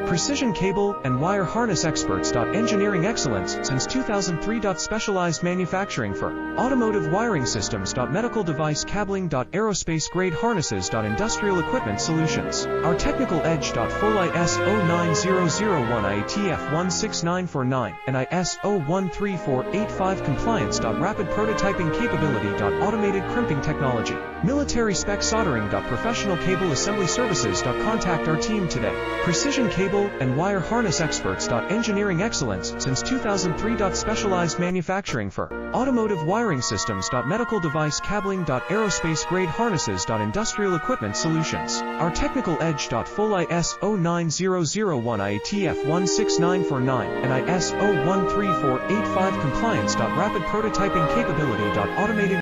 Precision cable and wire harness experts. Engineering excellence since 2003. Specialized manufacturing for automotive wiring systems. Medical device cabling. Aerospace grade harnesses. Industrial equipment solutions. Our technical edge. Full ISO 9001 IATF 16949 and ISO 13485 compliance. Rapid prototyping capability. Automated crimping technology. Military spec soldering. Professional cable assembly services. Contact our team today. Precision cable and wire harness experts. Engineering excellence since 2003. Specialized manufacturing for automotive wiring systems. Medical device cabling. Aerospace grade harnesses. Industrial equipment solutions. Our technical edge. Full ISO 9001 IATF 16949 and ISO 13485 compliance. Rapid prototyping capability. Automated